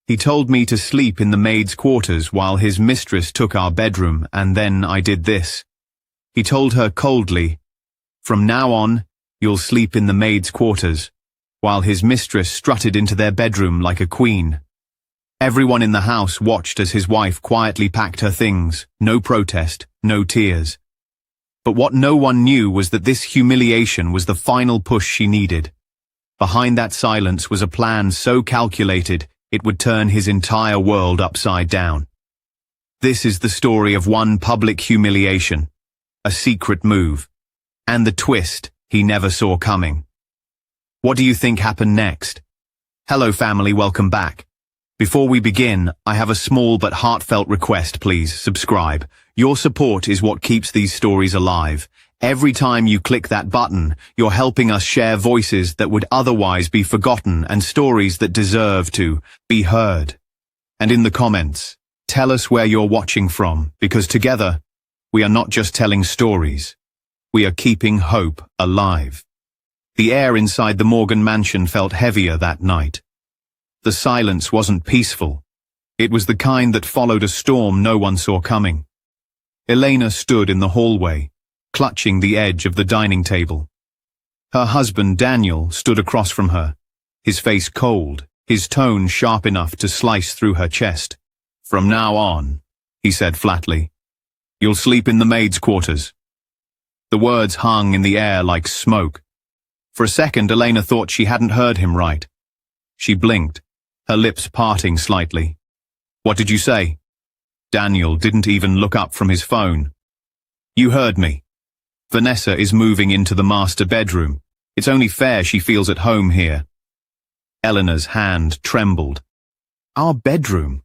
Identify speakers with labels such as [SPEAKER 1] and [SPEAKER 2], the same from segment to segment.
[SPEAKER 1] He told me to sleep in the maid's quarters while his mistress took our bedroom, and then I did this. He told her coldly, "From now on, you'll sleep in the maid's quarters," while his mistress strutted into their bedroom like a queen. Everyone in the house watched as his wife quietly packed her things, no protest, no tears. But what no one knew was that this humiliation was the final push she needed. Behind that silence was a plan so calculated it would turn his entire world upside down. This is the story of one public humiliation, a secret move, and the twist he never saw coming. What do you think happened next? Hello family, welcome back. Before we begin, I have a small but heartfelt request. Please subscribe. Your support is what keeps these stories alive. Every time you click that button, you're helping us share voices that would otherwise be forgotten and stories that deserve to be heard. And in the comments, tell us where you're watching from, because together, we are not just telling stories. We are keeping hope alive. The air inside the Morgan mansion felt heavier that night. The silence wasn't peaceful. It was the kind that followed a storm no one saw coming. Elena stood in the hallway, clutching the edge of the dining table. Her husband, Daniel, stood across from her, his face cold, his tone sharp enough to slice through her chest. "From now on," he said flatly, "you'll sleep in the maid's quarters." The words hung in the air like smoke. For a second, Elena thought she hadn't heard him right. She blinked, her lips parting slightly. "What did you say?" Daniel didn't even look up from his phone. "You heard me. Vanessa is moving into the master bedroom. It's only fair she feels at home here." Eleanor's hand trembled. "Our bedroom?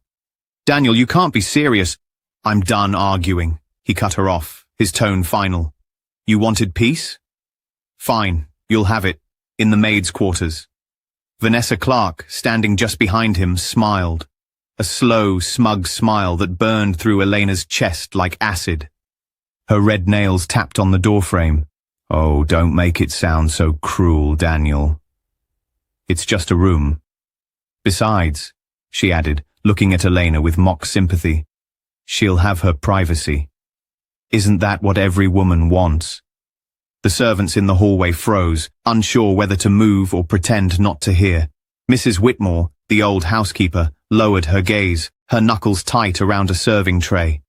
[SPEAKER 1] Daniel, you can't be serious." "I'm done arguing," he cut her off, his tone final. "You wanted peace? Fine, you'll have it, in the maid's quarters." Vanessa Clark, standing just behind him, smiled. A slow, smug smile that burned through Elena's chest like acid. Her red nails tapped on the doorframe. "Oh, don't make it sound so cruel, Daniel. It's just a room. Besides," she added, looking at Elena with mock sympathy, "she'll have her privacy. Isn't that what every woman wants?" The servants in the hallway froze, unsure whether to move or pretend not to hear. Mrs. Whitmore, the old housekeeper, lowered her gaze, her knuckles tight around a serving tray.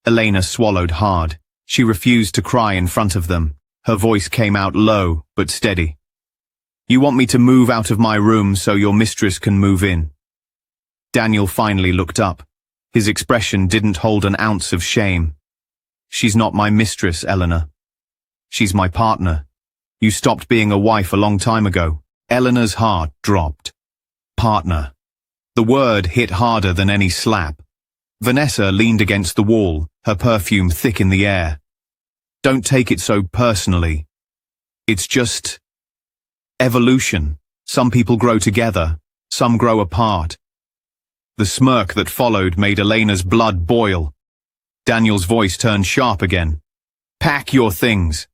[SPEAKER 1] Elena swallowed hard. She refused to cry in front of them. Her voice came out low but steady. "You want me to move out of my room so your mistress can move in?" Daniel finally looked up. His expression didn't hold an ounce of shame. "She's not my mistress, Eleanor. She's my partner. You stopped being a wife a long time ago." Eleanor's heart dropped. Partner. The word hit harder than any slap. Vanessa leaned against the wall, her perfume thick in the air. "Don't take it so personally. It's just evolution. Some people grow together, some grow apart." The smirk that followed made Elena's blood boil. Daniel's voice turned sharp again. "Pack your things."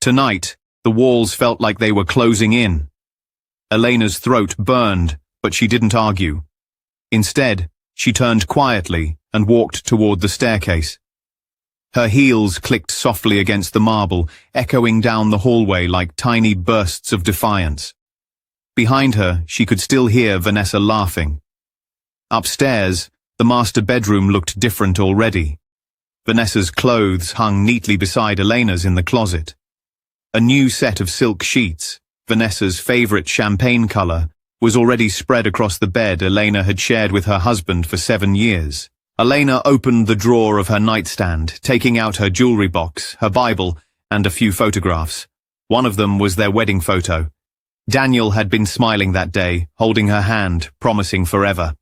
[SPEAKER 1] Tonight, the walls felt like they were closing in. Elena's throat burned, but she didn't argue. Instead, she turned quietly and walked toward the staircase. Her heels clicked softly against the marble, echoing down the hallway like tiny bursts of defiance. Behind her, she could still hear Vanessa laughing. Upstairs, the master bedroom looked different already. Vanessa's clothes hung neatly beside Elena's in the closet. A new set of silk sheets, Vanessa's favorite champagne color, was already spread across the bed Elena had shared with her husband for 7 years. Elena opened the drawer of her nightstand, taking out her jewelry box, her Bible, and a few photographs. One of them was their wedding photo. Daniel had been smiling that day, holding her hand, promising forever.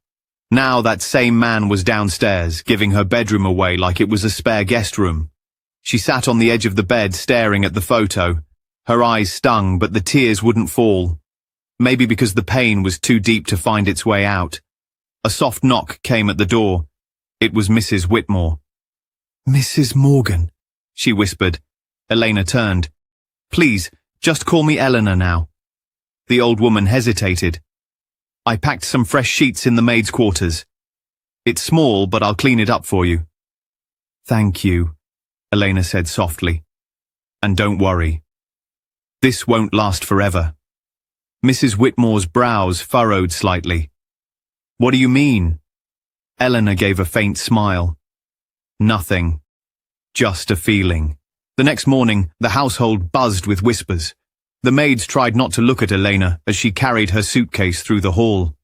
[SPEAKER 1] Now that same man was downstairs, giving her bedroom away like it was a spare guest room. She sat on the edge of the bed staring at the photo. Her eyes stung, but the tears wouldn't fall. Maybe because the pain was too deep to find its way out. A soft knock came at the door. It was Mrs. Whitmore. "Mrs. Morgan," she whispered. Elena turned. "Please, just call me Eleanor now." The old woman hesitated. I packed some fresh sheets in the maid's quarters. It's small, but I'll clean it up for you. Thank you, Elena said softly. And don't worry. This won't last forever. Mrs. Whitmore's brows furrowed slightly. What do you mean? Eleanor gave a faint smile. Nothing. Just a feeling. The next morning, the household buzzed with whispers. The maids tried not to look at Elena as she carried her suitcase through the hall.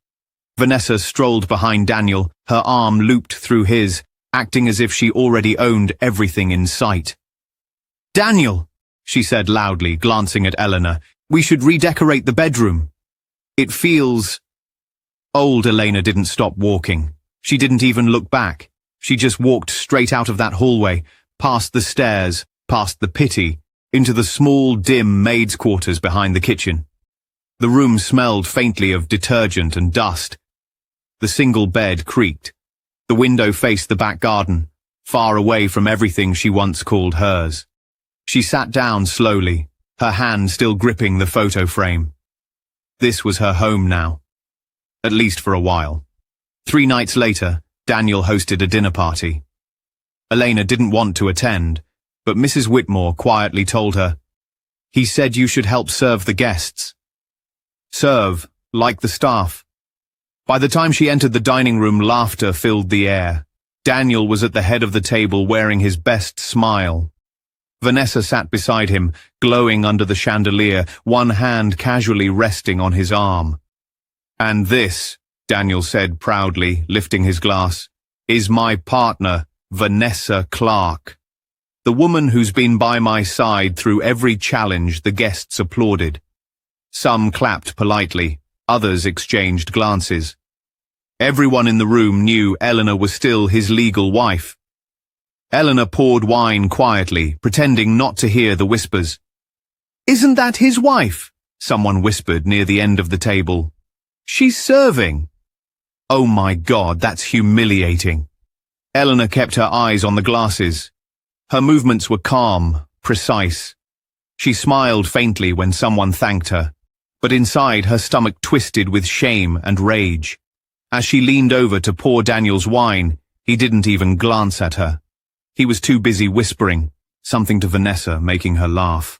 [SPEAKER 1] Vanessa strolled behind Daniel, her arm looped through his, acting as if she already owned everything in sight. Daniel, she said loudly, glancing at Eleanor, we should redecorate the bedroom. It feels... Old Elena didn't stop walking. She didn't even look back. She just walked straight out of that hallway, past the stairs, past the pity, into the small, dim maid's quarters behind the kitchen. The room smelled faintly of detergent and dust. The single bed creaked. The window faced the back garden, far away from everything she once called hers. She sat down slowly, her hand still gripping the photo frame. This was her home now. At least for a while. 3 nights later, Daniel hosted a dinner party. Elena didn't want to attend, but Mrs. Whitmore quietly told her, "He said you should help serve the guests." Serve, like the staff. By the time she entered the dining room, laughter filled the air. Daniel was at the head of the table wearing his best smile. Vanessa sat beside him, glowing under the chandelier, one hand casually resting on his arm. "And this," Daniel said proudly, lifting his glass, "is my partner, Vanessa Clark. The woman who's been by my side through every challenge." The guests applauded. Some clapped politely, others exchanged glances. Everyone in the room knew Eleanor was still his legal wife. Eleanor poured wine quietly, pretending not to hear the whispers. "Isn't that his wife?" someone whispered near the end of the table. "She's serving." "Oh my God, that's humiliating." Eleanor kept her eyes on the glasses. Her movements were calm, precise. She smiled faintly when someone thanked her, but inside her stomach twisted with shame and rage. As she leaned over to pour Daniel's wine, he didn't even glance at her. He was too busy whispering, something to Vanessa, making her laugh.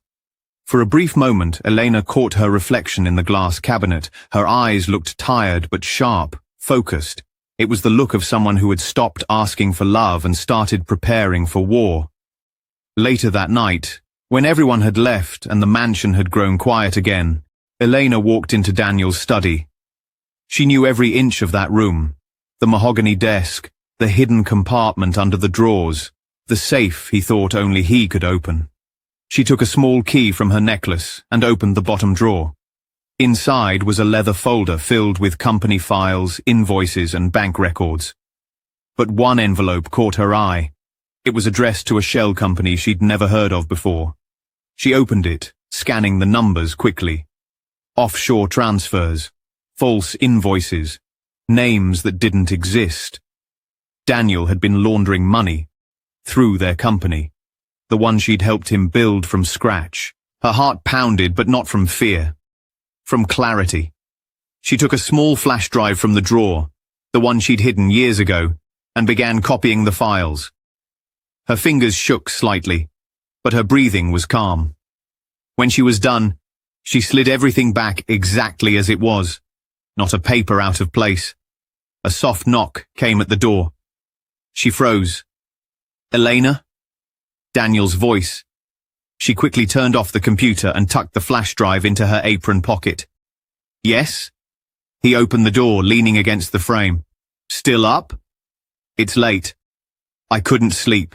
[SPEAKER 1] For a brief moment, Elena caught her reflection in the glass cabinet. Her eyes looked tired but sharp, focused. It was the look of someone who had stopped asking for love and started preparing for war. Later that night, when everyone had left and the mansion had grown quiet again, Elena walked into Daniel's study. She knew every inch of that room, the mahogany desk, the hidden compartment under the drawers, the safe he thought only he could open. She took a small key from her necklace and opened the bottom drawer. Inside was a leather folder filled with company files, invoices, and bank records. But one envelope caught her eye. It was addressed to a shell company she'd never heard of before. She opened it, scanning the numbers quickly. Offshore transfers, false invoices, names that didn't exist. Daniel had been laundering money through their company, the one she'd helped him build from scratch. Her heart pounded, but not from fear, from clarity. She took a small flash drive from the drawer, the one she'd hidden years ago, and began copying the files. Her fingers shook slightly, but her breathing was calm. When she was done, she slid everything back exactly as it was, not a paper out of place. A soft knock came at the door. She froze. "Elena?" Daniel's voice. She quickly turned off the computer and tucked the flash drive into her apron pocket. "Yes?" He opened the door, leaning against the frame. "Still up?" "It's late. I couldn't sleep."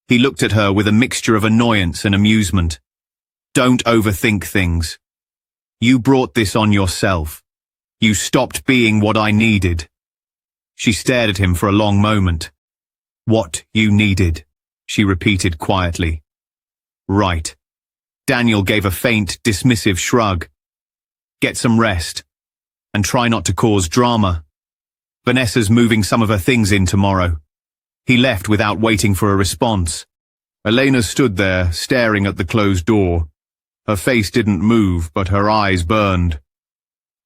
[SPEAKER 1] He looked at her with a mixture of annoyance and amusement. "Don't overthink things. You brought this on yourself. You stopped being what I needed." She stared at him for a long moment. "What you needed," she repeated quietly. "Right." Daniel gave a faint, dismissive shrug. "Get some rest. And try not to cause drama. Vanessa's moving some of her things in tomorrow." He left without waiting for a response. Elena stood there, staring at the closed door. Her face didn't move, but her eyes burned.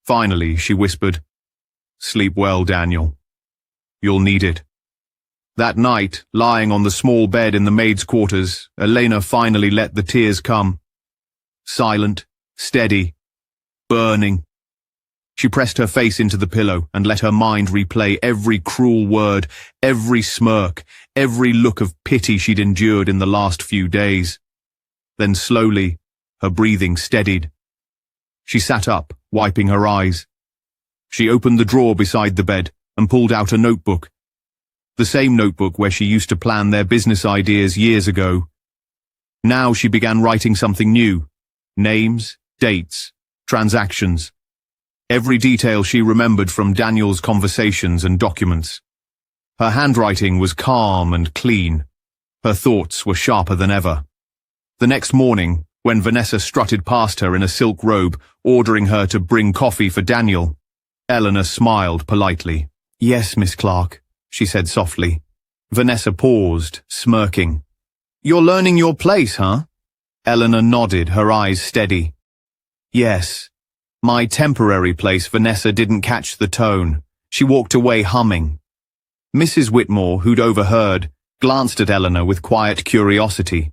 [SPEAKER 1] Finally, she whispered, Sleep well, Daniel. You'll need it. That night, lying on the small bed in the maid's quarters, Elena finally let the tears come. Silent, steady, burning. She pressed her face into the pillow and let her mind replay every cruel word, every smirk, every look of pity she'd endured in the last few days. Then slowly, her breathing steadied. She sat up, wiping her eyes. She opened the drawer beside the bed and pulled out a notebook. The same notebook where she used to plan their business ideas years ago. Now she began writing something new. Names, dates, transactions. Every detail she remembered from Daniel's conversations and documents. Her handwriting was calm and clean. Her thoughts were sharper than ever. The next morning, when Vanessa strutted past her in a silk robe, ordering her to bring coffee for Daniel, Eleanor smiled politely. "Yes, Miss Clark," she said softly. Vanessa paused, smirking. "You're learning your place, huh?" Eleanor nodded, her eyes steady. "Yes. My temporary place." Vanessa didn't catch the tone. She walked away humming. Mrs. Whitmore, who'd overheard, glanced at Eleanor with quiet curiosity.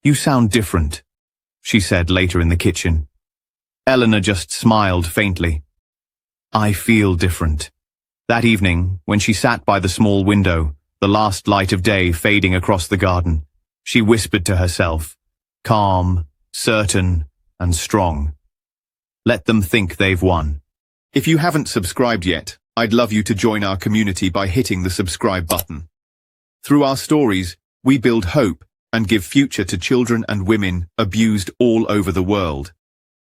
[SPEAKER 1] "You sound different," she said later in the kitchen. Eleanor just smiled faintly. "I feel different." That evening, when she sat by the small window, the last light of day fading across the garden, she whispered to herself, calm, certain, and strong. Let them think they've won. If you haven't subscribed yet, I'd love you to join our community by hitting the subscribe button. Through our stories, we build hope and give future to children and women abused all over the world.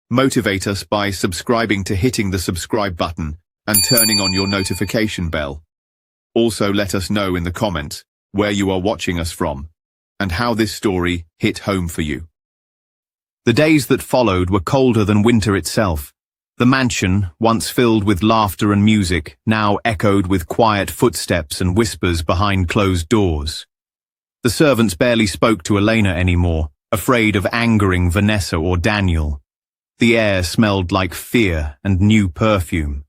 [SPEAKER 1] Motivate us by subscribing to hitting the subscribe button and turning on your notification bell. Also let us know in the comments where you are watching us from and how this story hit home for you. The days that followed were colder than winter itself. The mansion, once filled with laughter and music, now echoed with quiet footsteps and whispers behind closed doors. The servants barely spoke to Elena anymore, afraid of angering Vanessa or Daniel. The air smelled like fear and new perfume.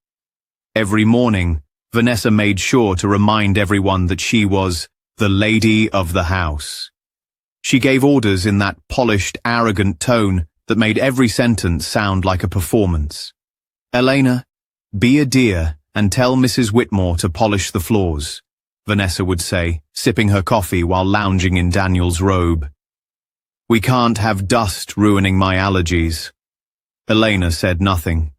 [SPEAKER 1] Every morning, Vanessa made sure to remind everyone that she was the lady of the house. She gave orders in that polished, arrogant tone that made every sentence sound like a performance. "Elena, be a dear and tell Mrs. Whitmore to polish the floors," Vanessa would say, sipping her coffee while lounging in Daniel's robe. "We can't have dust ruining my allergies." Elena said nothing.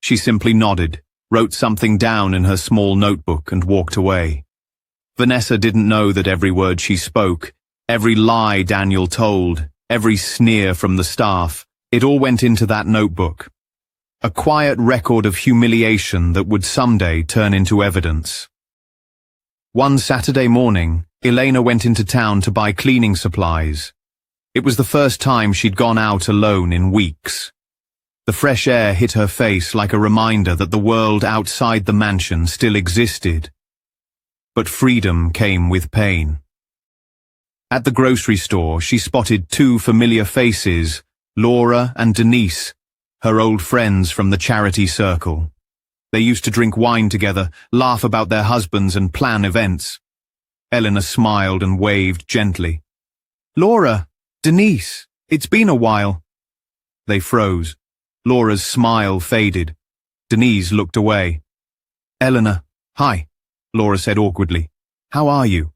[SPEAKER 1] She simply nodded, wrote something down in her small notebook and walked away. Vanessa didn't know that every word she spoke, every lie Daniel told, every sneer from the staff, it all went into that notebook. A quiet record of humiliation that would someday turn into evidence. One Saturday morning, Elena went into town to buy cleaning supplies. It was the first time she'd gone out alone in weeks. The fresh air hit her face like a reminder that the world outside the mansion still existed. But freedom came with pain. At the grocery store, she spotted two familiar faces, Laura and Denise, her old friends from the charity circle. They used to drink wine together, laugh about their husbands and plan events. Eleanor smiled and waved gently. "Laura, Denise, it's been a while." They froze. Laura's smile faded. Denise looked away. "Eleanor, hi," Laura said awkwardly. "How are you?"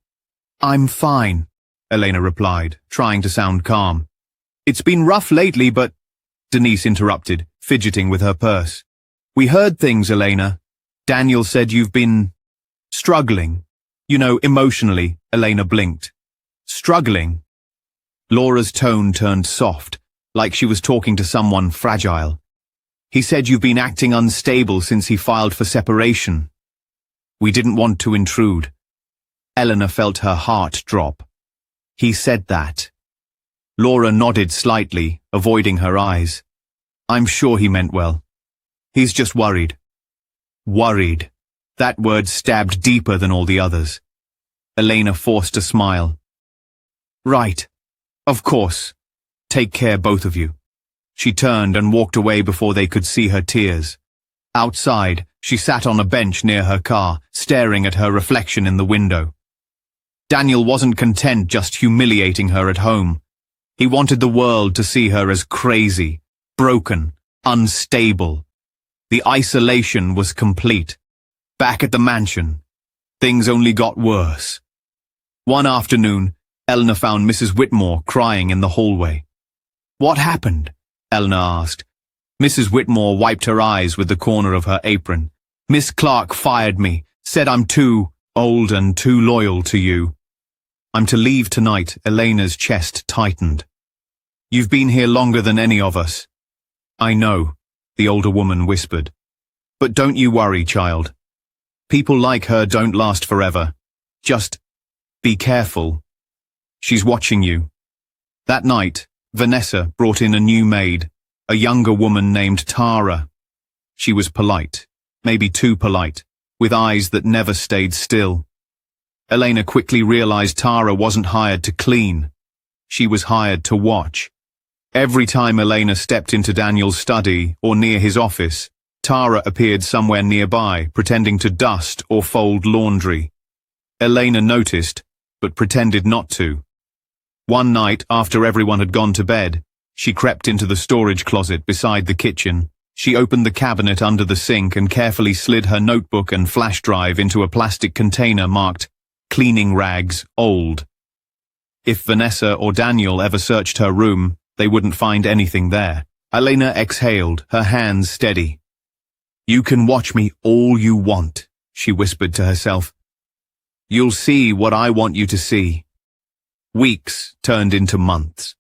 [SPEAKER 1] "I'm fine," Elena replied, trying to sound calm. "It's been rough lately, but—" Denise interrupted, fidgeting with her purse. "We heard things, Elena. Daniel said you've been struggling. You know, emotionally." Elena blinked. "Struggling?" Laura's tone turned soft, like she was talking to someone fragile. "He said you've been acting unstable since he filed for separation." "We didn't want to intrude." Eleanor felt her heart drop. "He said that." Laura nodded slightly, avoiding her eyes. "I'm sure he meant well. He's just worried." Worried. That word stabbed deeper than all the others. Elena forced a smile. "Right. Of course. Take care, both of you." She turned and walked away before they could see her tears. Outside, she sat on a bench near her car, staring at her reflection in the window. Daniel wasn't content just humiliating her at home. He wanted the world to see her as crazy, broken, unstable. The isolation was complete. Back at the mansion, things only got worse. One afternoon, Eleanor found Mrs. Whitmore crying in the hallway. "What happened?" Eleanor asked. Mrs. Whitmore wiped her eyes with the corner of her apron. "Miss Clark fired me, said I'm too old and too loyal to you." "I'm to leave tonight." Elena's chest tightened. "You've been here longer than any of us." "I know," the older woman whispered. "But don't you worry, child. People like her don't last forever. Just be careful. She's watching you." That night, Vanessa brought in a new maid, a younger woman named Tara. She was polite, maybe too polite, with eyes that never stayed still. Elena quickly realized Tara wasn't hired to clean. She was hired to watch. Every time Elena stepped into Daniel's study or near his office, Tara appeared somewhere nearby, pretending to dust or fold laundry. Elena noticed, but pretended not to. One night, after everyone had gone to bed, she crept into the storage closet beside the kitchen. She opened the cabinet under the sink and carefully slid her notebook and flash drive into a plastic container marked "Cleaning Rags Old." If Vanessa or Daniel ever searched her room, they wouldn't find anything there. Elena exhaled, her hands steady. "You can watch me all you want," she whispered to herself. "You'll see what I want you to see." Weeks turned into months.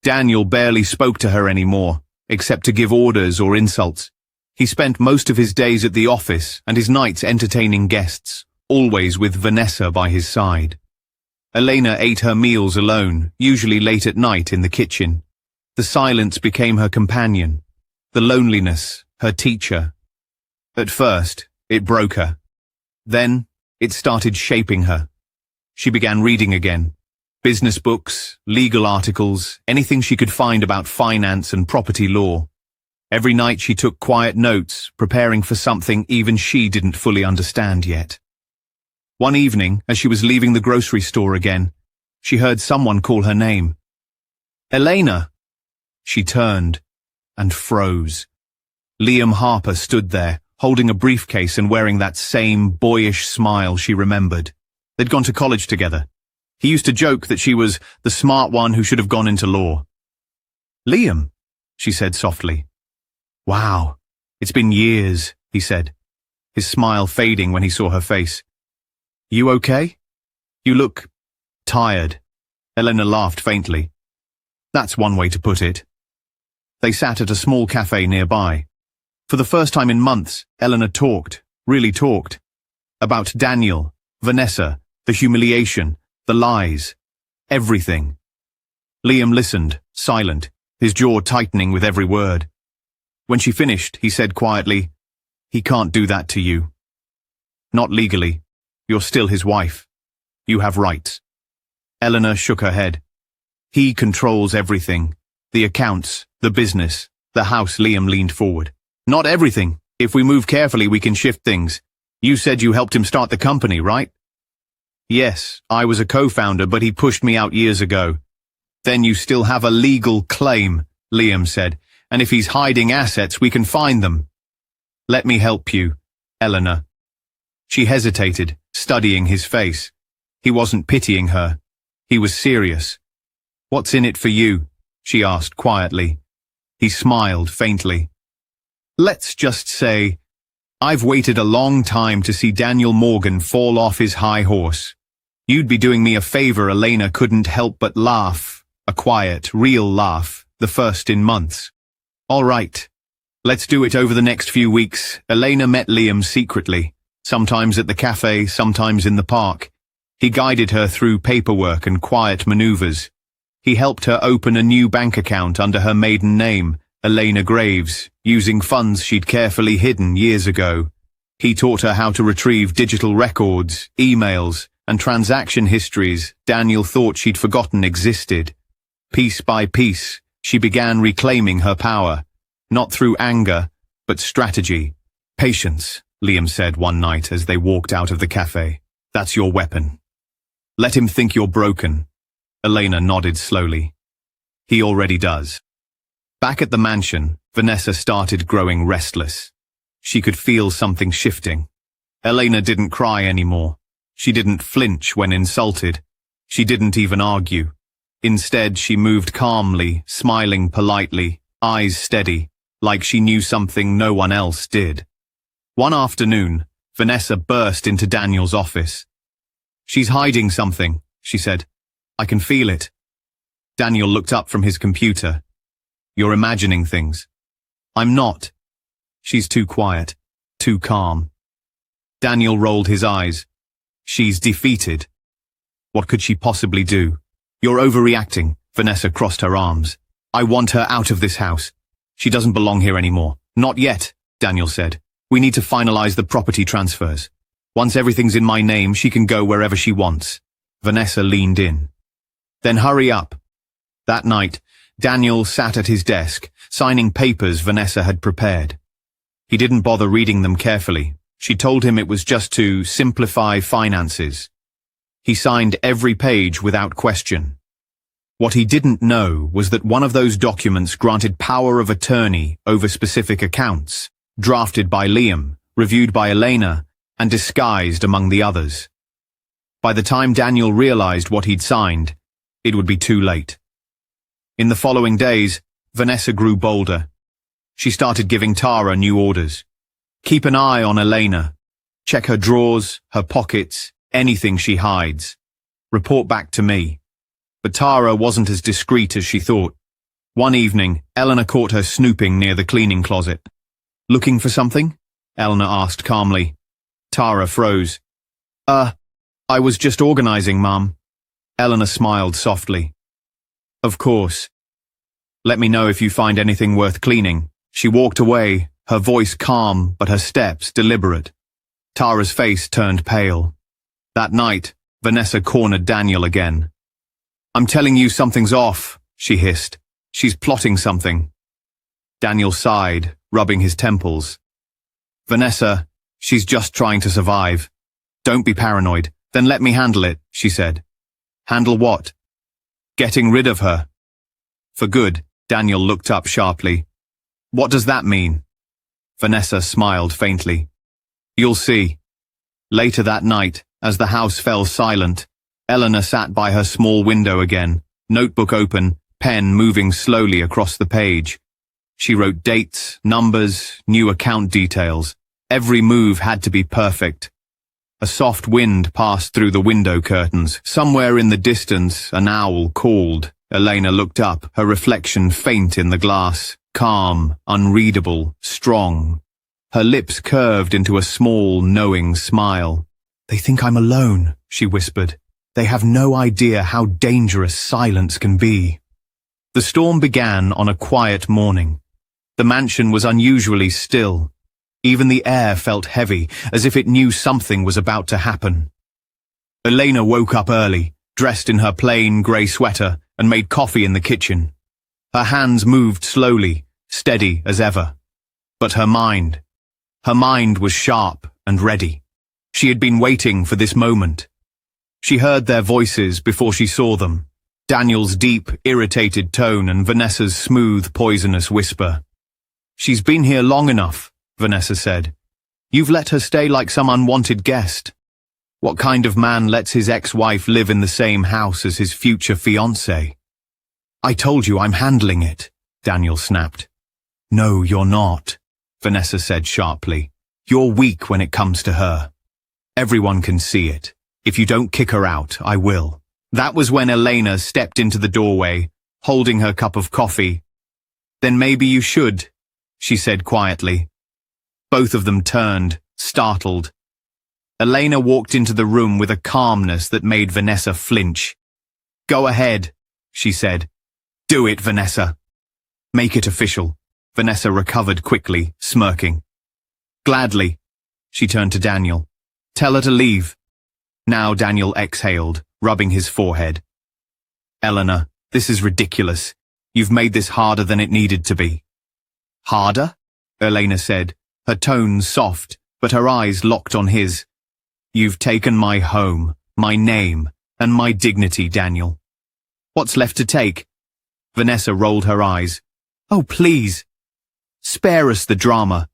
[SPEAKER 1] Daniel barely spoke to her anymore, except to give orders or insults. He spent most of his days at the office and his nights entertaining guests, always with Vanessa by his side. Elena ate her meals alone, usually late at night in the kitchen. The silence became her companion, the loneliness, her teacher. At first, it broke her. Then, it started shaping her. She began reading again. Business books, legal articles, anything she could find about finance and property law. Every night she took quiet notes, preparing for something even she didn't fully understand yet. One evening, as she was leaving the grocery store again, she heard someone call her name. "Elena!" She turned and froze. Liam Harper stood there, holding a briefcase and wearing that same boyish smile she remembered. They'd gone to college together. He used to joke that she was the smart one who should have gone into law. "Liam," she said softly. "Wow, it's been years," he said, his smile fading when he saw her face. "You okay? You look tired." Elena laughed faintly. "That's one way to put it." They sat at a small cafe nearby. For the first time in months, Elena talked, really talked, about Daniel, Vanessa, the humiliation, the lies, everything. Liam listened, silent, his jaw tightening with every word. When she finished, he said quietly, "He can't do that to you. Not legally. You're still his wife. You have rights." Eleanor shook her head. "He controls everything. The accounts, the business, the house." Liam leaned forward. "Not everything. If we move carefully, we can shift things. You said you helped him start the company, right?" "Yes, I was a co-founder, but he pushed me out years ago." "Then you still have a legal claim," Liam said, "and if he's hiding assets, we can find them." "Let me help you, Eleanor." She hesitated, studying his face. He wasn't pitying her. He was serious. "What's in it for you?" she asked quietly. He smiled faintly. "Let's just say, I've waited a long time to see Daniel Morgan fall off his high horse. You'd be doing me a favor." Elena couldn't help but laugh, a quiet, real laugh, the first in months. "All right. Let's do it over the next few weeks." Elena met Liam secretly, sometimes at the cafe, sometimes in the park. He guided her through paperwork and quiet maneuvers. He helped her open a new bank account under her maiden name, Elena Graves, using funds she'd carefully hidden years ago. He taught her how to retrieve digital records, emails, and transaction histories Daniel thought she'd forgotten existed. Piece by piece, she began reclaiming her power, not through anger, but strategy, Patience, Liam said one night as they walked out of the cafe. That's your weapon. Let him think you're broken. Elena nodded slowly. He already does. Back at the mansion, Vanessa started growing restless. She could feel something shifting. Elena didn't cry anymore. She didn't flinch when insulted. She didn't even argue. Instead, she moved calmly, smiling politely, eyes steady, like she knew something no one else did. One afternoon, Vanessa burst into Daniel's office. She's hiding something, she said. I can feel it. Daniel looked up from his computer. You're imagining things. I'm not. She's too quiet, too calm. Daniel rolled his eyes. She's defeated. What could she possibly do? You're overreacting, Vanessa crossed her arms. I want her out of this house. She doesn't belong here anymore. Not yet, Daniel said. We need to finalize the property transfers. Once everything's in my name, she can go wherever she wants. Vanessa leaned in. Then hurry up. That night, Daniel sat at his desk, signing papers Vanessa had prepared. He didn't bother reading them carefully. She told him it was just to simplify finances. He signed every page without question. What he didn't know was that one of those documents granted power of attorney over specific accounts, drafted by Liam, reviewed by Elena, and disguised among the others. By the time Daniel realized what he'd signed, it would be too late. In the following days, Vanessa grew bolder. She started giving Tara new orders. Keep an eye on Elena. Check her drawers, her pockets, anything she hides. Report back to me. But Tara wasn't as discreet as she thought. One evening, Eleanor caught her snooping near the cleaning closet. Looking for something? Eleanor asked calmly. Tara froze. I was just organizing, Mum. Eleanor smiled softly. Of course. Let me know if you find anything worth cleaning. She walked away, her voice calm but her steps deliberate. Tara's face turned pale. That night, Vanessa cornered Daniel again. I'm telling you something's off, she hissed. She's plotting something. Daniel sighed, rubbing his temples. Vanessa, she's just trying to survive. Don't be paranoid. Then let me handle it, she said. Handle what? Getting rid of her. For good, Daniel looked up sharply. What does that mean? Vanessa smiled faintly. You'll see. Later that night, as the house fell silent, Eleanor sat by her small window again, notebook open, pen moving slowly across the page. She wrote dates, numbers, new account details. Every move had to be perfect. A soft wind passed through the window curtains. Somewhere in the distance, an owl called. Elena looked up, her reflection faint in the glass, calm, unreadable, strong. Her lips curved into a small, knowing smile. They think I'm alone, she whispered. They have no idea how dangerous silence can be. The storm began on a quiet morning. The mansion was unusually still. Even the air felt heavy, as if it knew something was about to happen. Elena woke up early, dressed in her plain grey sweater, and made coffee in the kitchen. Her hands moved slowly, steady as ever. But her mind was sharp and ready. She had been waiting for this moment. She heard their voices before she saw them. Daniel's deep, irritated tone and Vanessa's smooth, poisonous whisper. She's been here long enough, Vanessa said. You've let her stay like some unwanted guest. What kind of man lets his ex-wife live in the same house as his future fiancé? I told you I'm handling it, Daniel snapped. No, you're not, Vanessa said sharply. You're weak when it comes to her. Everyone can see it. If you don't kick her out, I will. That was when Elena stepped into the doorway, holding her cup of coffee. Then maybe you should, she said quietly. Both of them turned, startled. Elena walked into the room with a calmness that made Vanessa flinch. Go ahead, she said. Do it, Vanessa. Make it official. Vanessa recovered quickly, smirking. Gladly. She turned to Daniel. Tell her to leave. Now Daniel exhaled, rubbing his forehead. Eleanor, this is ridiculous. You've made this harder than it needed to be. Harder? Elena said, her tone soft, but her eyes locked on his. "You've taken my home, my name, and my dignity, Daniel. What's left to take?" Vanessa rolled her eyes. "Oh, please. Spare us the drama."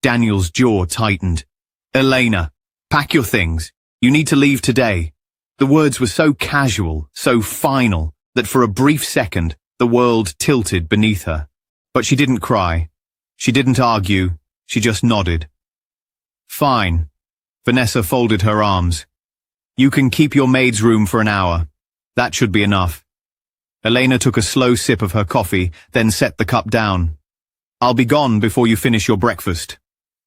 [SPEAKER 1] Daniel's jaw tightened. "Elena, pack your things. You need to leave today." The words were so casual, so final, that for a brief second, the world tilted beneath her. But she didn't cry. She didn't argue. She just nodded. "Fine." Vanessa folded her arms. "You can keep your maid's room for an hour. That should be enough." Elena took a slow sip of her coffee, then set the cup down. "I'll be gone before you finish your breakfast."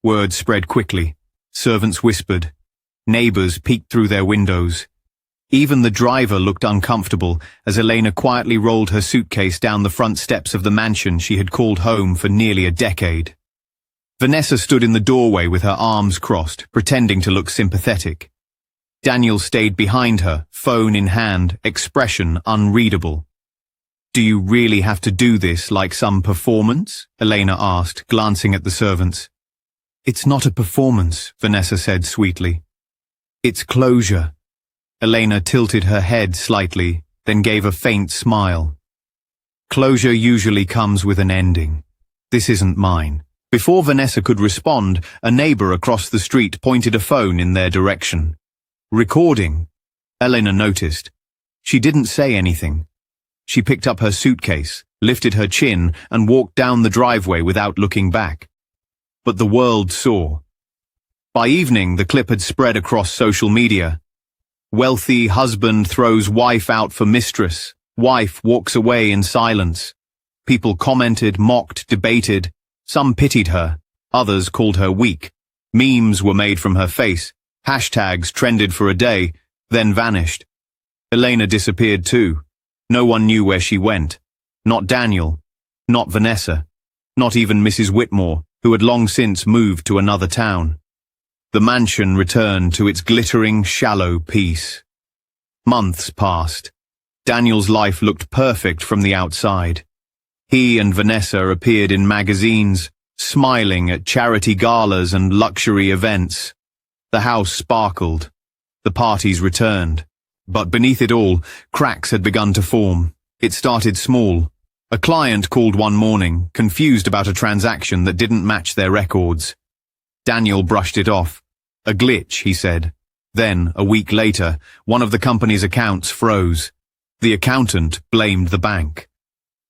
[SPEAKER 1] Word spread quickly. Servants whispered. Neighbors peeked through their windows. Even the driver looked uncomfortable as Elena quietly rolled her suitcase down the front steps of the mansion she had called home for nearly a decade. Vanessa stood in the doorway with her arms crossed, pretending to look sympathetic. Daniel stayed behind her, phone in hand, expression unreadable. "Do you really have to do this like some performance?" Elena asked, glancing at the servants. "It's not a performance," Vanessa said sweetly. "It's closure." Elena tilted her head slightly, then gave a faint smile. "Closure usually comes with an ending. This isn't mine." Before Vanessa could respond, a neighbor across the street pointed a phone in their direction. "Recording," Elena noticed. She didn't say anything. She picked up her suitcase, lifted her chin, and walked down the driveway without looking back. But the world saw. By evening, the clip had spread across social media. Wealthy husband throws wife out for mistress. Wife walks away in silence. People commented, mocked, debated. Some pitied her. Others called her weak. Memes were made from her face. Hashtags trended for a day, then vanished. Elena disappeared too. No one knew where she went. Not Daniel. Not Vanessa. Not even Mrs. Whitmore, who had long since moved to another town. The mansion returned to its glittering, shallow peace. Months passed. Daniel's life looked perfect from the outside. He and Vanessa appeared in magazines, smiling at charity galas and luxury events. The house sparkled. The parties returned. But beneath it all, cracks had begun to form. It started small. A client called one morning, confused about a transaction that didn't match their records. Daniel brushed it off. A glitch, he said. Then, a week later, one of the company's accounts froze. The accountant blamed the bank.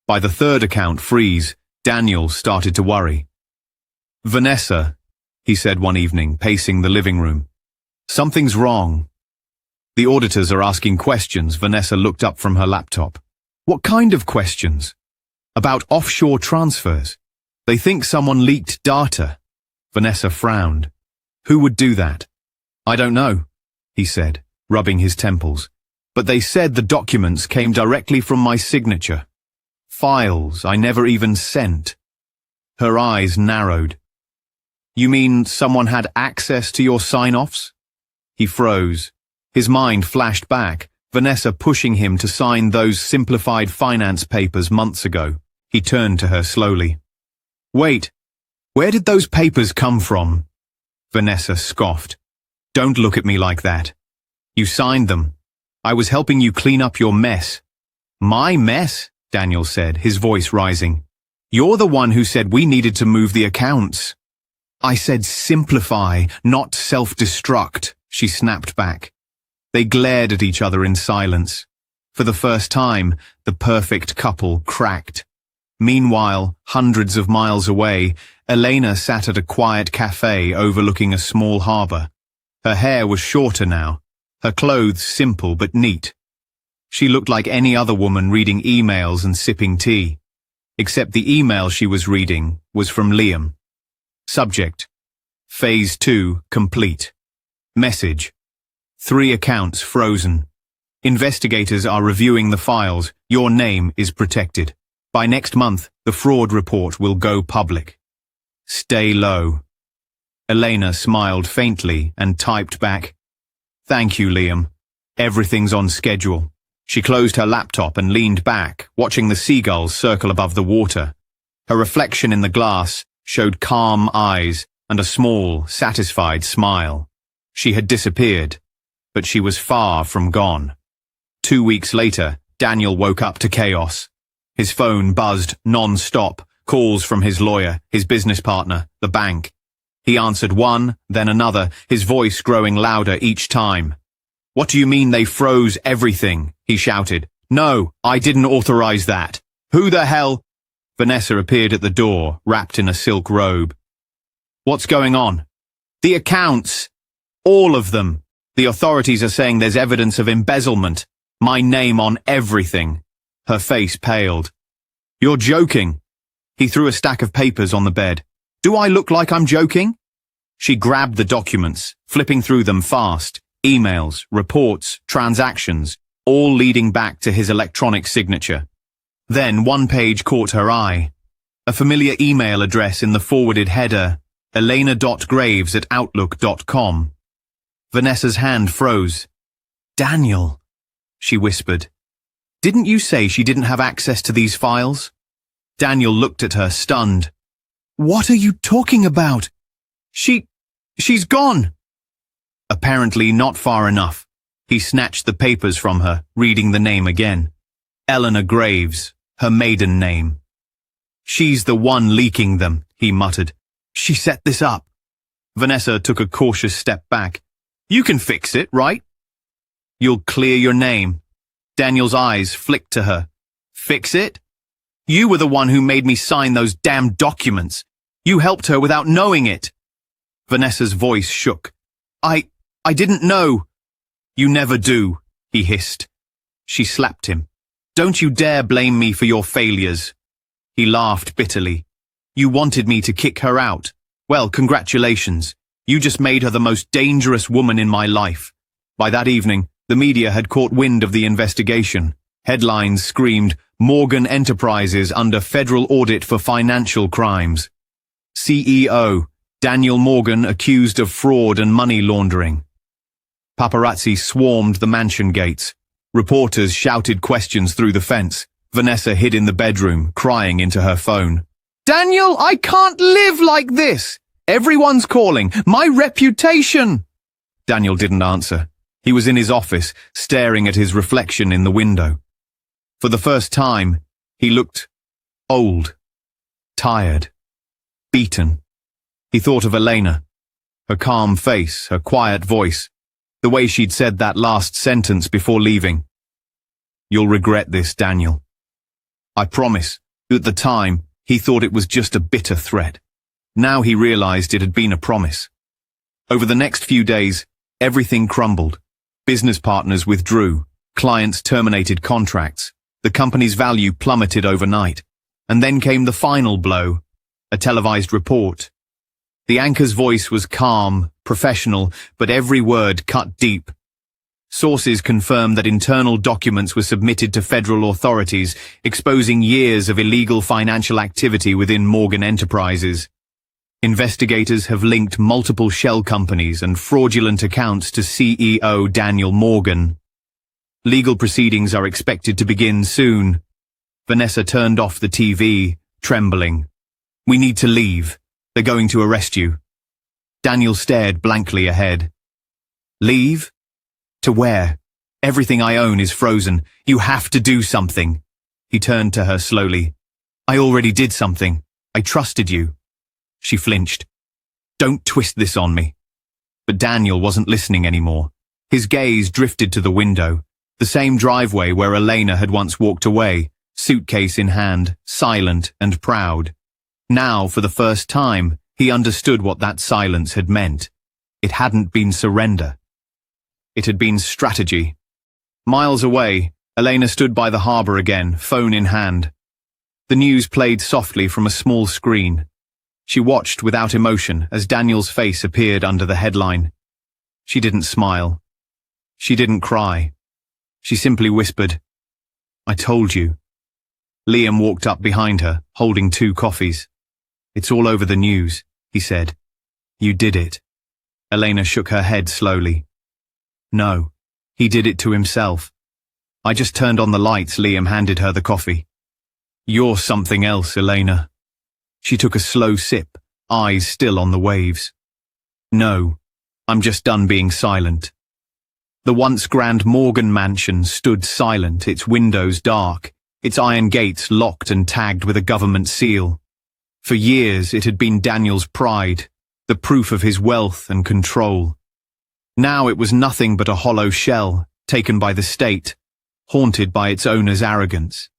[SPEAKER 1] By the third account freeze, Daniel started to worry. "Vanessa," he said one evening, pacing the living room. "Something's wrong." "The auditors are asking questions." Vanessa looked up from her laptop. "What kind of questions?" "About offshore transfers. They think someone leaked data." Vanessa frowned. "Who would do that?" "I don't know," he said, rubbing his temples. "But they said the documents came directly from my signature. Files I never even sent." Her eyes narrowed. "You mean someone had access to your sign-offs?" He froze. His mind flashed back, Vanessa pushing him to sign those simplified finance papers months ago. He turned to her slowly. "Wait, where did those papers come from?" Vanessa scoffed. "Don't look at me like that. You signed them. I was helping you clean up your mess." "My mess?" Daniel said, his voice rising. "You're the one who said we needed to move the accounts." "I said simplify, not self-destruct," she snapped back. They glared at each other in silence. For the first time, the perfect couple cracked. Meanwhile, hundreds of miles away, Elena sat at a quiet cafe overlooking a small harbor. Her hair was shorter now, her clothes simple but neat. She looked like any other woman reading emails and sipping tea. Except the email she was reading was from Liam. Subject: Phase 2 complete. Message: 3 accounts frozen. Investigators are reviewing the files. Your name is protected. By next month, the fraud report will go public. Stay low. Elena smiled faintly and typed back, "Thank you, Liam. Everything's on schedule." She closed her laptop and leaned back, watching the seagulls circle above the water. Her reflection in the glass showed calm eyes and a small, satisfied smile. She had disappeared, but she was far from gone. 2 weeks later, Daniel woke up to chaos. His phone buzzed non-stop, calls from his lawyer, his business partner, the bank. He answered one, then another, his voice growing louder each time. "What do you mean they froze everything?" he shouted. "No, I didn't authorize that. Who the hell?" Vanessa appeared at the door, wrapped in a silk robe. "What's going on?" "The accounts. All of them. The authorities are saying there's evidence of embezzlement. My name on everything." Her face paled. "You're joking." He threw a stack of papers on the bed. "Do I look like I'm joking?" She grabbed the documents, flipping through them fast. Emails, reports, transactions, all leading back to his electronic signature. Then one page caught her eye. A familiar email address in the forwarded header, elena.graves@outlook.com. Vanessa's hand froze. "Daniel," she whispered. "Didn't you say she didn't have access to these files?" Daniel looked at her, stunned. "What are you talking about? She's gone." Apparently not far enough. He snatched the papers from her, reading the name again. Eleanor Graves, her maiden name. "She's the one leaking them," he muttered. "She set this up." Vanessa took a cautious step back. "You can fix it, right?" "You'll clear your name." Daniel's eyes flicked to her. "Fix it? You were the one who made me sign those damn documents. You helped her without knowing it." Vanessa's voice shook. I didn't know." "You never do," he hissed. She slapped him. "Don't you dare blame me for your failures." He laughed bitterly. "You wanted me to kick her out. Well, congratulations. You just made her the most dangerous woman in my life." By that evening, the media had caught wind of the investigation. Headlines screamed, "Morgan Enterprises under federal audit for financial crimes." CEO, Daniel Morgan accused of fraud and money laundering. Paparazzi swarmed the mansion gates. Reporters shouted questions through the fence. Vanessa hid in the bedroom, crying into her phone. "Daniel, I can't live like this! Everyone's calling! My reputation!" Daniel didn't answer. He was in his office, staring at his reflection in the window. For the first time, he looked old, tired, beaten. He thought of Elena, her calm face, her quiet voice, the way she'd said that last sentence before leaving. "You'll regret this, Daniel." I promise. At the time, he thought it was just a bitter threat. Now he realized it had been a promise. Over the next few days, everything crumbled. Business partners withdrew, clients terminated contracts, the company's value plummeted overnight. And then came the final blow, a televised report. The anchor's voice was calm, professional, but every word cut deep. Sources confirmed that internal documents were submitted to federal authorities, exposing years of illegal financial activity within Morgan Enterprises. Investigators have linked multiple shell companies and fraudulent accounts to CEO Daniel Morgan. Legal proceedings are expected to begin soon. Vanessa turned off the TV, trembling. "We need to leave. They're going to arrest you." Daniel stared blankly ahead. "Leave? To where? Everything I own is frozen. You have to do something." He turned to her slowly. "I already did something. I trusted you." She flinched. "Don't twist this on me." But Daniel wasn't listening anymore. His gaze drifted to the window, the same driveway where Elena had once walked away, suitcase in hand, silent and proud. Now, for the first time, he understood what that silence had meant. It hadn't been surrender. It had been strategy. Miles away, Elena stood by the harbor again, phone in hand. The news played softly from a small screen. She watched without emotion as Daniel's face appeared under the headline. She didn't smile. She didn't cry. She simply whispered, "I told you." Liam walked up behind her, holding 2 coffees. "It's all over the news," he said. "You did it." Elena shook her head slowly. "No, he did it to himself. I just turned on the lights." Liam handed her the coffee. "You're something else, Elena." She took a slow sip, eyes still on the waves. No, I'm just done being silent. The once grand Morgan mansion stood silent, its windows dark, its iron gates locked and tagged with a government seal. For years it had been Daniel's pride, the proof of his wealth and control. Now it was nothing but a hollow shell, taken by the state, haunted by its owner's arrogance.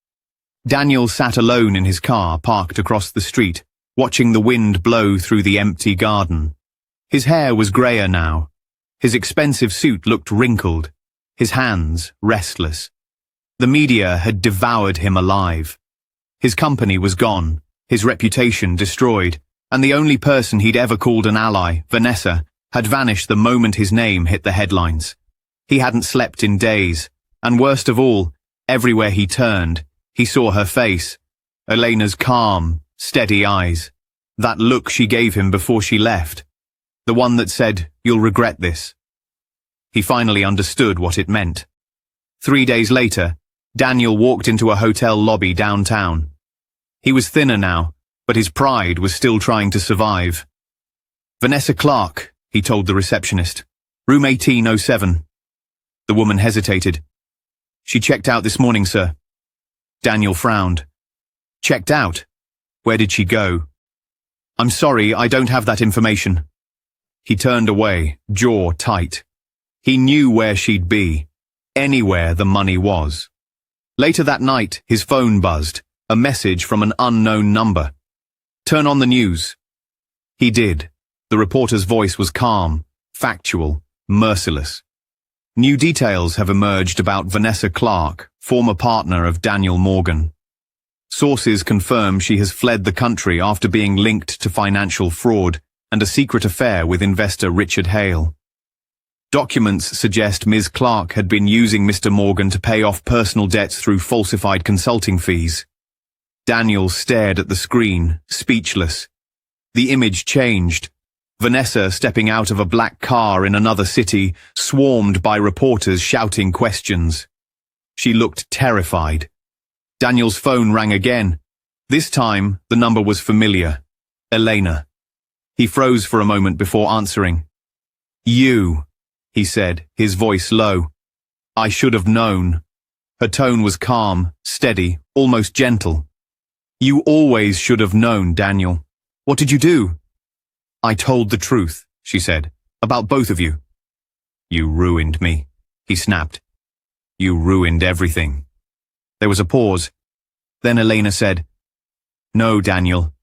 [SPEAKER 1] Daniel sat alone in his car parked across the street, watching the wind blow through the empty garden. His hair was grayer now. His expensive suit looked wrinkled, his hands restless. The media had devoured him alive. His company was gone, his reputation destroyed, and the only person he'd ever called an ally, Vanessa, had vanished the moment his name hit the headlines. He hadn't slept in days, and worst of all, everywhere he turned, he saw her face, Elena's calm, steady eyes, that look she gave him before she left, the one that said, "You'll regret this." He finally understood what it meant. 3 days later, Daniel walked into a hotel lobby downtown. He was thinner now, but his pride was still trying to survive. "Vanessa Clark," he told the receptionist. "Room 1807. The woman hesitated. "She checked out this morning, sir." Daniel frowned. "Checked out? Where did she go?" "I'm sorry, I don't have that information." He turned away, jaw tight. He knew where she'd be, anywhere the money was. Later that night, his phone buzzed, a message from an unknown number. "Turn on the news." He did. The reporter's voice was calm, factual, merciless. "New details have emerged about Vanessa Clark, former partner of Daniel Morgan. Sources confirm she has fled the country after being linked to financial fraud and a secret affair with investor Richard Hale. Documents suggest Ms. Clark had been using Mr. Morgan to pay off personal debts through falsified consulting fees." Daniel stared at the screen, speechless. The image changed. Vanessa stepping out of a black car in another city, swarmed by reporters shouting questions. She looked terrified. Daniel's phone rang again. This time, the number was familiar. Elena. He froze for a moment before answering. "You," he said, his voice low. "I should have known." Her tone was calm, steady, almost gentle. "You always should have known, Daniel. What did you do?" "I told the truth," she said, "about both of you." "You ruined me," he snapped. "You ruined everything." There was a pause. Then Elena said, "No, Daniel.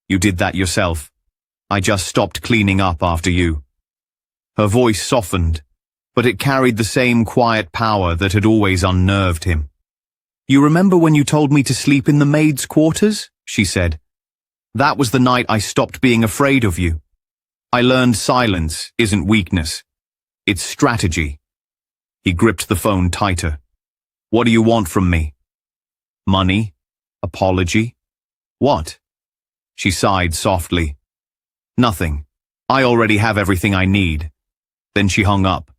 [SPEAKER 1] You did that yourself. I just stopped cleaning up after you." Her voice softened, but it carried the same quiet power that had always unnerved him. "You remember when you told me to sleep in the maid's quarters?" she said. "That was the night I stopped being afraid of you. I learned silence isn't weakness. It's strategy." He gripped the phone tighter. "What do you want from me? Money? Apology? What?" She sighed softly. "Nothing. I already have everything I need." Then she hung up.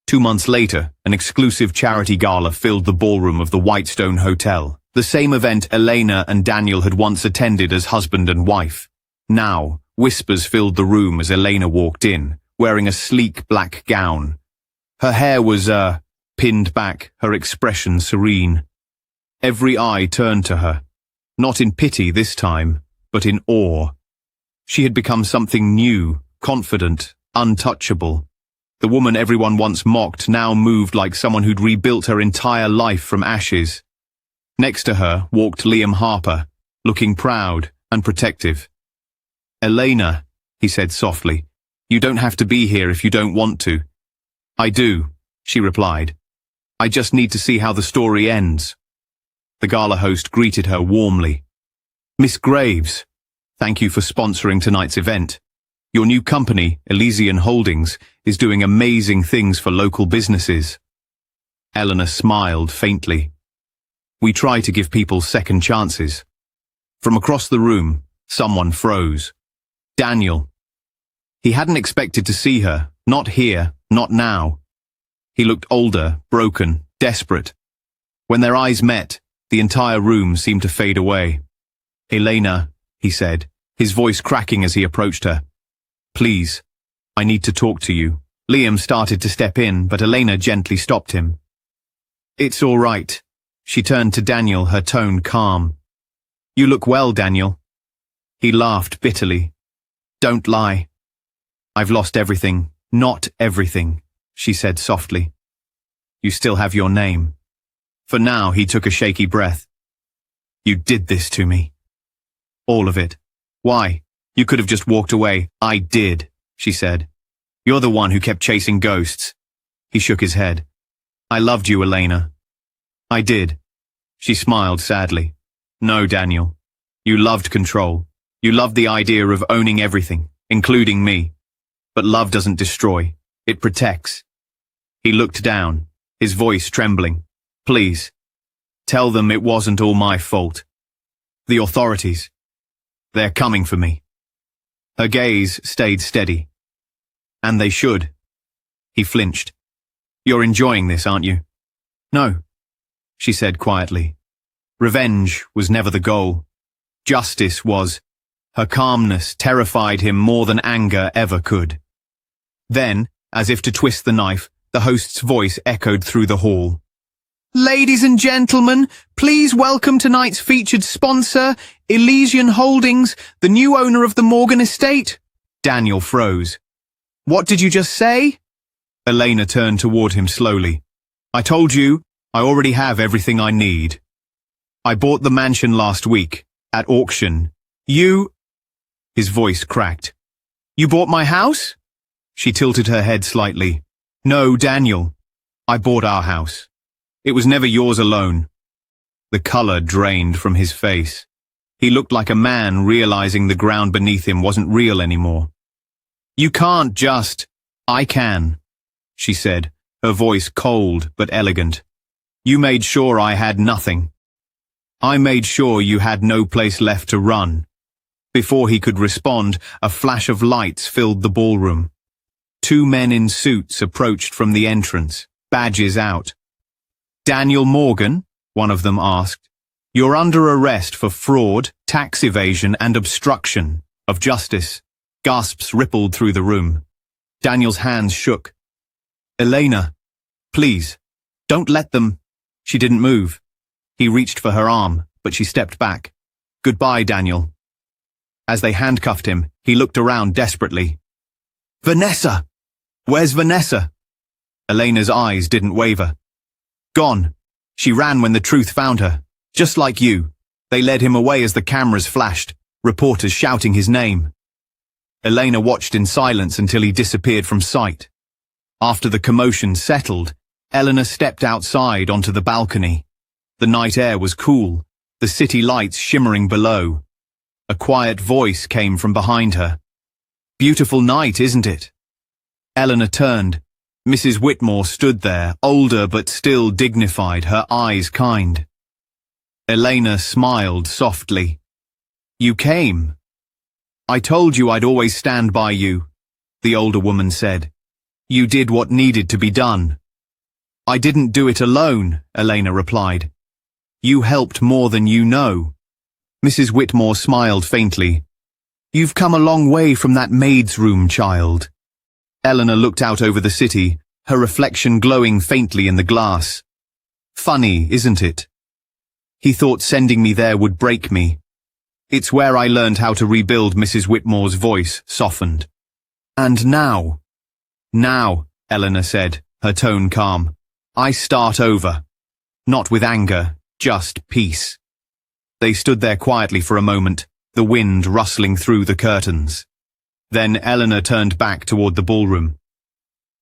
[SPEAKER 1] 2 months later, an exclusive charity gala filled the ballroom of the Whitestone Hotel, the same event Elena and Daniel had once attended as husband and wife. Now, whispers filled the room as Elena walked in, wearing a sleek black gown. Her hair was, pinned back, her expression serene. Every eye turned to her, not in pity this time, but in awe. She had become something new, confident, untouchable. The woman everyone once mocked now moved like someone who'd rebuilt her entire life from ashes. Next to her walked Liam Harper, looking proud and protective. "Elena," he said softly, "you don't have to be here if you don't want to." "I do," she replied. "I just need to see how the story ends." The gala host greeted her warmly. "Miss Graves, thank you for sponsoring tonight's event. Your new company, Elysian Holdings, is doing amazing things for local businesses." Eleanor smiled faintly. "We try to give people second chances." From across the room, someone froze. Daniel. He hadn't expected to see her, not here, not now. He looked older, broken, desperate. When their eyes met, the entire room seemed to fade away. "Elena," he said, his voice cracking as he approached her. "Please, I need to talk to you." Liam started to step in, but Elena gently stopped him. "It's all right." She turned to Daniel, her tone calm. "You look well, Daniel." He laughed bitterly. "Don't lie." "I've lost everything." "Not everything," she said softly. "You still have your name." For now, he took a shaky breath. "You did this to me." "All of it." "Why? You could have just walked away." "I did," she said. "You're the one who kept chasing ghosts." He shook his head. "I loved you, Elena." "I did." She smiled sadly. "No, Daniel. You loved control. You loved the idea of owning everything, including me. But love doesn't destroy. It protects." He looked down, his voice trembling. "Please, tell them it wasn't all my fault. The authorities. They're coming for me." Her gaze stayed steady. "And they should." He flinched. "You're enjoying this, aren't you?" "No," she said quietly. Revenge was never the goal. Justice was. Her calmness terrified him more than anger ever could. Then, as if to twist the knife, the host's voice echoed through the hall. "Ladies and gentlemen, please welcome tonight's featured sponsor, Elysian Holdings, the new owner of the Morgan estate." Daniel froze. "What did you just say?" Elena turned toward him slowly. "I told you, I already have everything I need. I bought the mansion last week, at auction. You—" His voice cracked. "You bought my house?" She tilted her head slightly. "No, Daniel. I bought our house. It was never yours alone." The color drained from his face. He looked like a man realizing the ground beneath him wasn't real anymore. "You can't just—" "I can," she said, her voice cold but elegant. "You made sure I had nothing. I made sure you had no place left to run." Before he could respond, a flash of lights filled the ballroom. 2 men in suits approached from the entrance, badges out. "Daniel Morgan?" one of them asked. "You're under arrest for fraud, tax evasion, and obstruction of justice." Gasps rippled through the room. Daniel's hands shook. "Elena, please, don't let them—" She didn't move. He reached for her arm, but she stepped back. "Goodbye, Daniel." As they handcuffed him, he looked around desperately. "Vanessa! Where's Vanessa?" Elena's eyes didn't waver. "Gone. She ran when the truth found her. Just like you. They led him away as the cameras flashed, reporters shouting his name." Elena watched in silence until he disappeared from sight. After the commotion settled, Eleanor stepped outside onto the balcony. The night air was cool, the city lights shimmering below. A quiet voice came from behind her. "Beautiful night, isn't it?" Eleanor turned. Mrs. Whitmore stood there, older but still dignified, her eyes kind. Elena smiled softly. "You came." "I told you I'd always stand by you," the older woman said. "You did what needed to be done." "I didn't do it alone," Elena replied. "You helped more than you know." Mrs. Whitmore smiled faintly. "You've come a long way from that maid's room, child." Eleanor looked out over the city, her reflection glowing faintly in the glass. "Funny, isn't it? He thought sending me there would break me. It's where I learned how to rebuild." Mrs. Whitmore's voice softened. "And now?" "Now," Eleanor said, her tone calm, "I start over. Not with anger, just peace." They stood there quietly for a moment, the wind rustling through the curtains. Then Eleanor turned back toward the ballroom.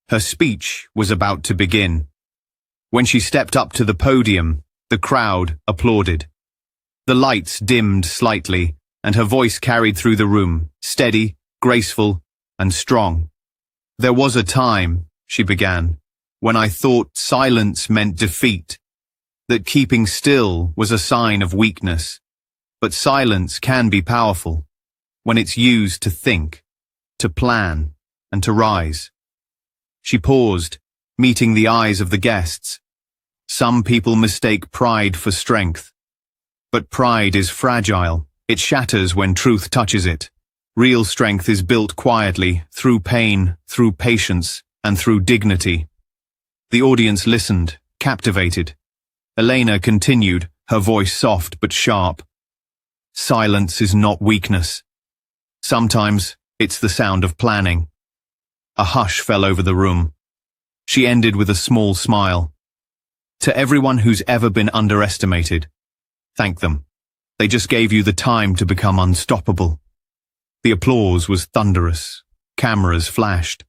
[SPEAKER 1] Her speech was about to begin. When she stepped up to the podium, the crowd applauded. The lights dimmed slightly, and her voice carried through the room, steady, graceful, and strong. "There was a time," she began, "when I thought silence meant defeat, that keeping still was a sign of weakness. But silence can be powerful, when it's used to think, to plan, and to rise." She paused, meeting the eyes of the guests. "Some people mistake pride for strength. But pride is fragile. It shatters when truth touches it. Real strength is built quietly, through pain, through patience, and through dignity. The audience listened, captivated. Elena continued, her voice soft but sharp. Silence is not weakness. Sometimes, it's the sound of planning. A hush fell over the room. She ended with a small smile. To everyone who's ever been underestimated, thank them. They just gave you the time to become unstoppable. The applause was thunderous. Cameras flashed.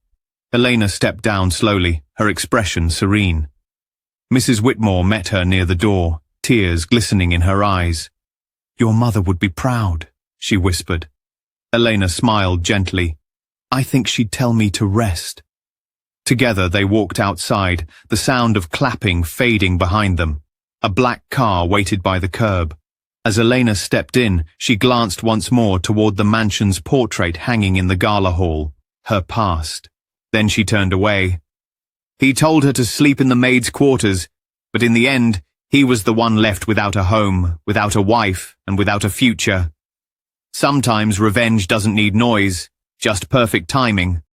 [SPEAKER 1] Elena stepped down slowly, her expression serene. Mrs. Whitmore met her near the door, tears glistening in her eyes. "Your mother would be proud," she whispered. Elena smiled gently. "I think she'd tell me to rest." Together they walked outside, the sound of clapping fading behind them. A black car waited by the curb. As Elena stepped in, she glanced once more toward the mansion's portrait hanging in the gala hall, her past. Then she turned away. He told her to sleep in the maid's quarters, but in the end, he was the one left without a home, without a wife, and without a future. Sometimes revenge doesn't need noise, just perfect timing.